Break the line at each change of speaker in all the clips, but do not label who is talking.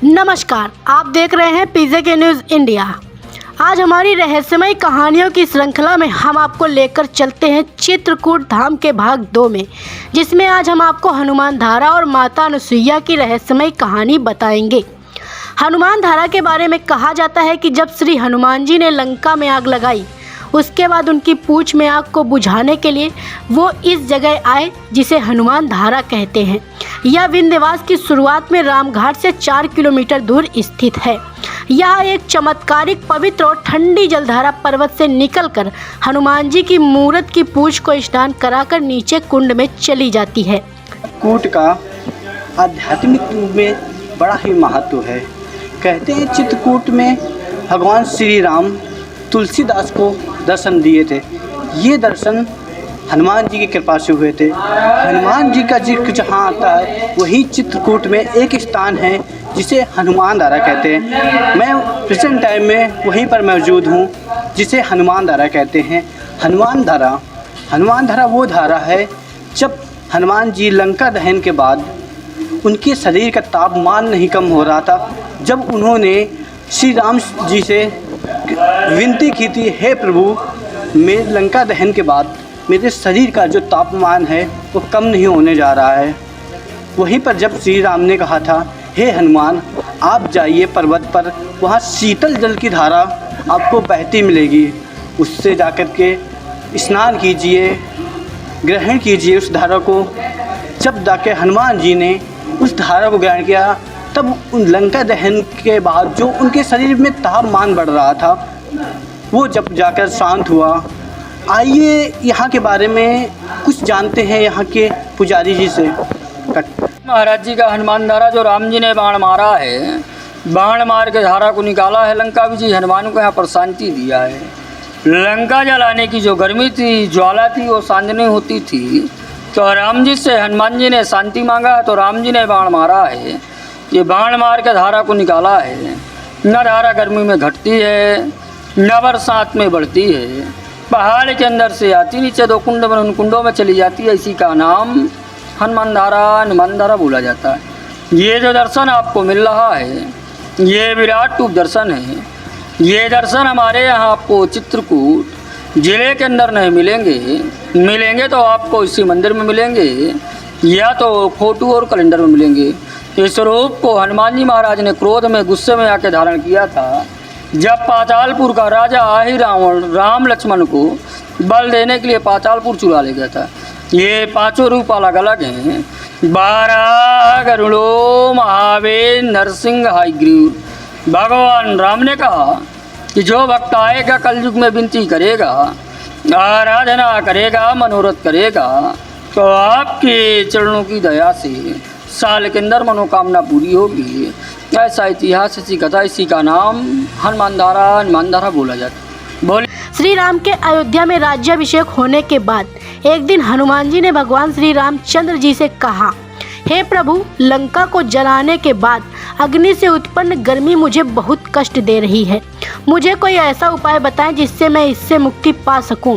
नमस्कार, आप देख रहे हैं पीजे के न्यूज़ इंडिया। आज हमारी रहस्यमय कहानियों की श्रृंखला में हम आपको लेकर चलते हैं चित्रकूट धाम के भाग 2 में, जिसमें आज हम आपको हनुमान धारा और माता अनुसुईया की रहस्यमय कहानी बताएंगे। हनुमान धारा के बारे में कहा जाता है कि जब श्री हनुमान जी ने लंका में आग लगाई, उसके बाद उनकी पूंछ में आग को बुझाने के लिए वो इस जगह आए जिसे हनुमान धारा कहते हैं। यह विंध्यवास की शुरुआत में रामघाट से 4 किलोमीटर दूर स्थित है। यह एक चमत्कारिक, पवित्र और ठंडी जलधारा पर्वत से निकलकर हनुमान जी की मूर्त की पूंछ को स्नान कराकर नीचे कुंड में चली जाती है।
चित्रकूट का आध्यात्मिक रूप में बड़ा ही महत्व है। कहते हैं चित्रकूट में भगवान श्री राम तुलसीदास को दर्शन दिए थे। ये दर्शन हनुमान जी की कृपा से हुए थे। हनुमान जी का जिक्र जहाँ आता है वही चित्रकूट में एक स्थान है जिसे हनुमान धारा कहते हैं। मैं प्रेजेंट टाइम में वहीं पर मौजूद हूँ जिसे हनुमान धारा कहते हैं। हनुमान धारा वो धारा है जब हनुमान जी लंका दहन के बाद उनके शरीर का तापमान नहीं कम हो रहा था, जब उन्होंने श्री राम जी से विनती की थी, हे प्रभु, मेरे लंका दहन के बाद मेरे शरीर का जो तापमान है वो कम नहीं होने जा रहा है। वहीं पर जब श्री राम ने कहा था, हे हनुमान, आप जाइए पर्वत पर, वहाँ शीतल जल की धारा आपको बहती मिलेगी, उससे जाकर के स्नान कीजिए, ग्रहण कीजिए उस धारा को। जब जाके हनुमान जी ने उस धारा को ग्रहण किया, तब उन लंका दहन के बाद जो उनके शरीर में तापमान बढ़ रहा था वो जब जाकर शांत हुआ। आइए यहाँ के बारे में कुछ जानते हैं यहाँ के पुजारी जी से।
महाराज जी का हनुमान धारा जो राम जी ने बाण मारा है, बाण मार के धारा को निकाला है, लंका विजय हनुमान को यहाँ पर शांति दिया है। लंका जलाने की जो गर्मी थी, ज्वाला थी, वो सांझने होती थी, तो राम जी से हनुमान जी ने शांति मांगा, तो राम जी ने बाण मारा है। ये बाण मार के धारा को निकाला है। न धारा गर्मी में घटती है, न बरसात में बढ़ती है, पहाड़ के अंदर से आती, नीचे 2 कुंड में, उन कुंडों में चली जाती है। इसी का नाम हनुमान धारा बोला जाता है। ये जो दर्शन आपको मिल रहा है, ये विराट रूप दर्शन है। ये दर्शन हमारे यहाँ आपको चित्रकूट जिले के अंदर नहीं मिलेंगे तो आपको इसी मंदिर में मिलेंगे, या तो फोटो और कैलेंडर में मिलेंगे। इस रूप को हनुमान जी महाराज ने क्रोध में, गुस्से में आके धारण किया था, जब पातालपुर का राजा आही रावण राम लक्ष्मण को बल देने के लिए पातालपुर चुरा ले गया था। ये 5 रूप अलग अलग हैं। 12 गरुड़ो महावीर नरसिंह हयग्रीव। भगवान राम ने कहा कि जो भक्त आएगा कलयुग में विनती करेगा, आराधना करेगा, मनोरथ करेगा, तो आपके चरणों की दया से साल के अंदर मनोकामना पूरी होगी। ऐसा इतिहास, ऐसी कथा, इसी का नाम हनुमान धारा बोला जाता। बोले
श्री राम के अयोध्या में राज्याभिषेक होने के बाद एक दिन हनुमान जी ने भगवान श्री रामचंद्र जी से कहा, हे प्रभु, लंका को जलाने के बाद अग्नि से उत्पन्न गर्मी मुझे बहुत कष्ट दे रही है। मुझे कोई ऐसा उपाय बताएं जिससे मैं इससे मुक्ति पा सकूं।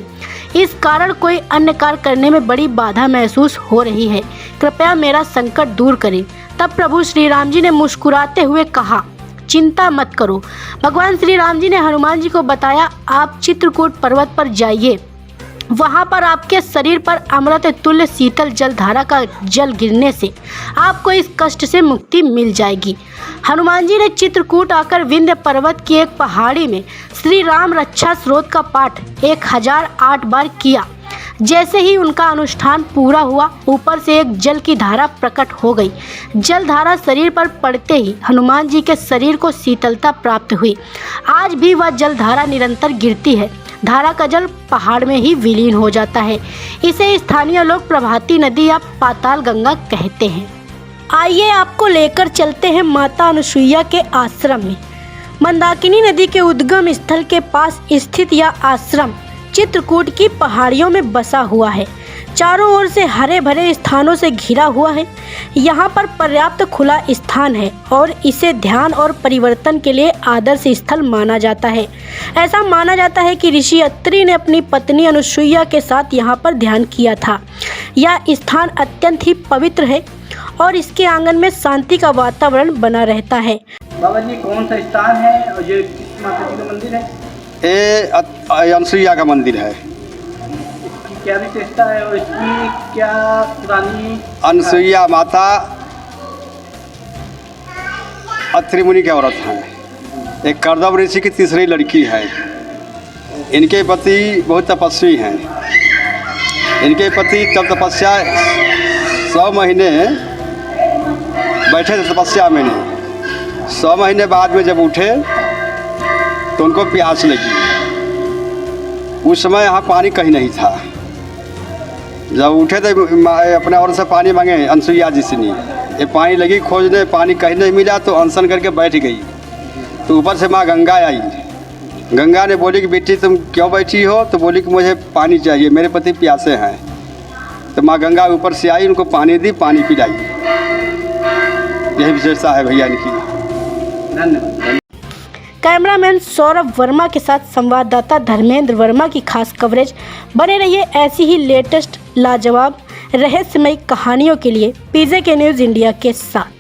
इस कारण कोई अन्य कार्य करने में बड़ी बाधा महसूस हो रही है। कृपया मेरा संकट दूर करें। तब प्रभु श्री राम जी ने मुस्कुराते हुए कहा, चिंता मत करो। भगवान श्री राम जी ने हनुमान जी को बताया, आप चित्रकूट पर्वत पर जाइए, वहाँ पर आपके शरीर पर अमृत तुल्य शीतल जलधारा का जल गिरने से आपको इस कष्ट से मुक्ति मिल जाएगी। हनुमान जी ने चित्रकूट आकर विंध्य पर्वत की एक पहाड़ी में श्री राम रक्षा स्रोत का पाठ 1008 बार किया। जैसे ही उनका अनुष्ठान पूरा हुआ, ऊपर से एक जल की धारा प्रकट हो गई। जल धारा शरीर पर पड़ते ही हनुमान जी के शरीर को शीतलता प्राप्त हुई। आज भी वह जल धारा निरंतर गिरती है। धारा का जल पहाड़ में ही विलीन हो जाता है। इसे स्थानीय लोग प्रभाती नदी या पाताल गंगा कहते हैं। आइए आपको लेकर चलते हैं माता अनुसुईया के आश्रम में। मंदाकिनी नदी के उद्गम स्थल के पास स्थित यह आश्रम चित्रकूट की पहाड़ियों में बसा हुआ है। चारों ओर से हरे भरे स्थानों से घिरा हुआ है। यहाँ पर पर्याप्त खुला स्थान है और इसे ध्यान और परिवर्तन के लिए आदर्श स्थल माना जाता है। ऐसा माना जाता है कि ऋषि अत्रि ने अपनी पत्नी अनुसुईया के साथ यहाँ पर ध्यान किया था। यह स्थान अत्यंत ही पवित्र है। और इसके आंगन में शांति का वातावरण बना रहता है।
बाबा जी कौन सा स्थान है और ये किस माता जी का मंदिर है?
ये अनसुईया का मंदिर है।
इसकी क्या विशेषता है और इसकी क्या पुरानी?
अनसुईया माता अत्रि मुनि की औरत हैं। एक कर्दम ऋषि की तीसरी लड़की है। इनके पति बहुत तपस्वी हैं। इनके पति तब तपस्या 100 महीने बैठे थे तपस्या में। 100 महीने बाद में जब उठे तो उनको प्यास लगी। उस समय यहाँ पानी कहीं नहीं था। जब उठे तो अपने और से पानी मांगे अनसुईया जी से। नहीं ये पानी लगी खोजने, पानी कहीं नहीं मिला तो अनशन करके बैठ गई। तो ऊपर से माँ गंगा आई। गंगा ने बोली कि बेटी तुम क्यों बैठी हो? तो बोली कि मुझे पानी चाहिए, मेरे पति प्यासे हैं। तो माँ गंगा ऊपर से आई, उनको पानी दी, पानी पिलाई। यही विशेषता है भैया इनकी।
धन्यवाद।
कैमरामैन सौरभ वर्मा के साथ संवाददाता धर्मेंद्र वर्मा की खास कवरेज। बने रहिए ऐसी ही लेटेस्ट लाजवाब रहस्यमयी कहानियों के लिए PJK न्यूज़ इंडिया के साथ।